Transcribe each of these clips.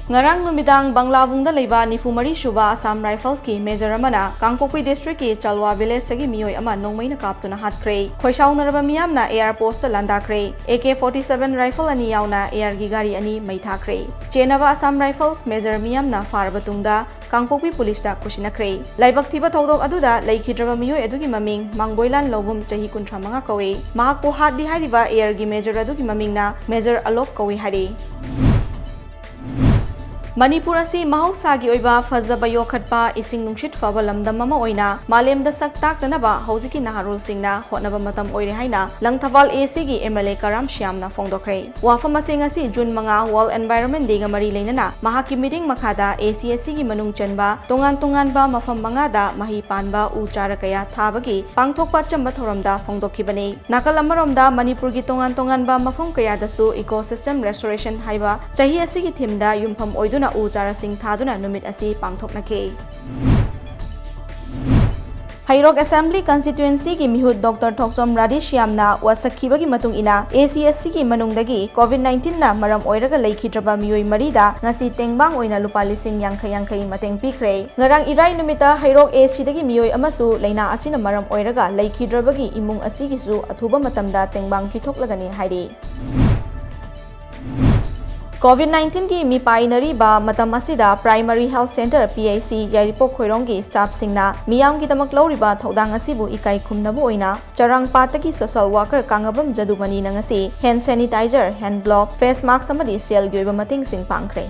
Ngarang numidang Banglabungda leiba Nifumari Shuba Assam Rifles ki Major Amana KANGPOKPI District ki Chalwa Village sagi miyoi ama nongmai na kaptuna hatkre khoisau naraba miyam na air post landakre AK-47 rifle ani yauna air gi gari ani mai thakre chenaba Assam Rifles Major miyam na farbatungda KANGPOKPI Police da kushinakre laibak thiba thodok aduda leikidraba miyoi adugi maming Mangboilan Lobum chahi 35 kawe mahakpo hadi hariba air gi Major adugi maming na Major Alok kawe hari Manipuri asi mahausa gi oiba fazaba yokhatpa ising nungshit faba lamdam ama oina malemda saktak tanaba hojiki naharul singna hotnaba matam oire haina langthawal AC gi MLA Karam Shyamna fongdokre wafam asing asi June 5 World Environment Day ga mari leinana mahaki meeting makhada ACSC gi manung chanba tongan ba mafam mangada mahi panba u chara kaya thabagi pangthokpa chamba thoramda fongdokhibani nakal amaromda Manipur gi tongan ba mafam kaya dasu ecosystem restoration haiba chahi asi gi thimda yumpham oiduna Ujara Singh Thaduna numit asi pangthoknake Hairok Assembly Constituency ki mihut Dr. Thoksom Radish Yamna wasakhibagi matung ina ACSC ki manungdagi COVID-19 na maram oiraga leikidraba miyoi marida ngasi tengbang oina lupa lising yang mateng pikre ngarang irai numita Hairok AC dagi miyoi amasu leina asina maram oiraga leikidrabagi imung asigisu athuba matamda tengbang pithoklagani hairi COVID-19 ki mipainari ba matam asida Primary Health Center PAC YAIRIPOK KHOIROM ki staff singna miyam ki tamak lawriba thodang asibu ikai khumnabu oina charang pataki social worker kangabam jadumani nangasi hand sanitizer hand glove face mask amadi sel gyoiba mating sing pangkhre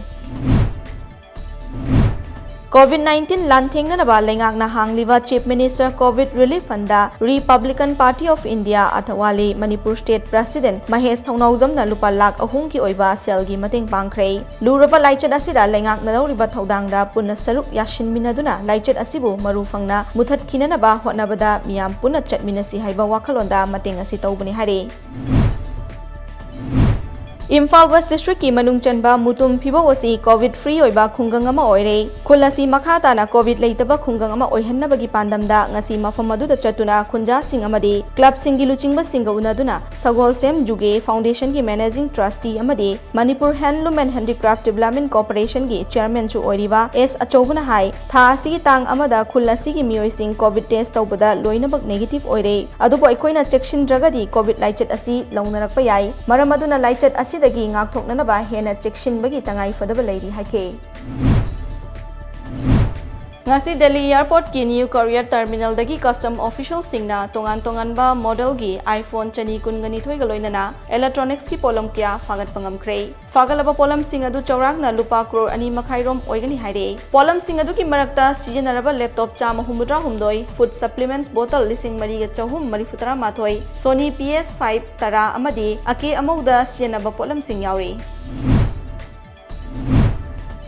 COVID-19 lanthengna ba lengak na hangliba Chief Minister COVID Relief Fund Republican Party of India Athawali Manipur State President MAHESH THOUNAOJAM na lupa LAKH ahung ki oiba selgi mating pangkhre luraba laichet asida lengak na lawriba thodangda punna saruk yashin minaduna laichet asibu maru fangna muthat khinana ba hotnabada miyam punna chatminasi haiba wakhalonda mating asi tawbani hari Imphal West District ki manung chanba mutum phibo wasi COVID free oiba khungang ama oire khulasi makhata na COVID leitaba khungang ama oihannabagi pandamda ngasi mafam adu da chatuna khunja sing amadi club singi luchingba singa unaduna Sagol Sem Juge Foundation ki managing trustee amadi Manipur Handloom and Handicraft Development Corporation ki chairman chu oiriba S Achobuna hai tha asi tang amada khulasi ki miyoi sing COVID test tawbada loinabak negative oire adubo aikoina checkshin dragadi COVID laichet asi launarakpa yai maramaduna laichet asi dagi ngak thokna ba hena checkshin bagi tangai fadaba leiri hake ngasi Delhi Airport ki New Courier Terminal dagi custom official singna tongan ba model gi iPhone chani kun gani thoi galoinana electronics ki polom kya fagat pangam krei fagalaba polam sing adu chawrak na lupa crore ani makhairom oigani haire polam sing adu ki marakta sijenaraba laptop chama humudra humdoi food supplements bottle lising mari ga chahum mari futara mathoi Sony PS5 tara amadi ake amauda sijenaba polam sing yauri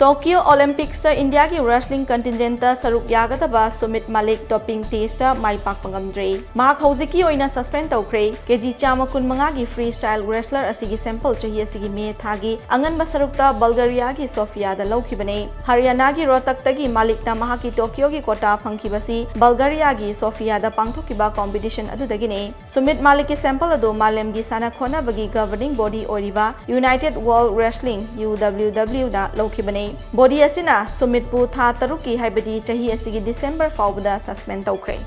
Tokyo Olympics India ki wrestling contingent saruk yagataba SUMIT MALLIK doping test mai pak pangamdre mahak hojiki oina suspend tawkre kg chama kun manga gi freestyle wrestler asigi sample chahi asigi me thagi angan basarukta Bulgaria ki Sofia da laukhibane Haryana gi Rohtak tagi MALLIK na mahaki Tokyo gi kota phangkhibasi Bulgaria gi Sofia da pangthokiba competition adudagine SUMIT MALLIK ki sample adu malem gi sana khona bagi governing body oriba United World Wrestling UWW da laukhibane Body asina SUMIT pu tha taruki haibadi chahi asigi December fawbada suspend tawkre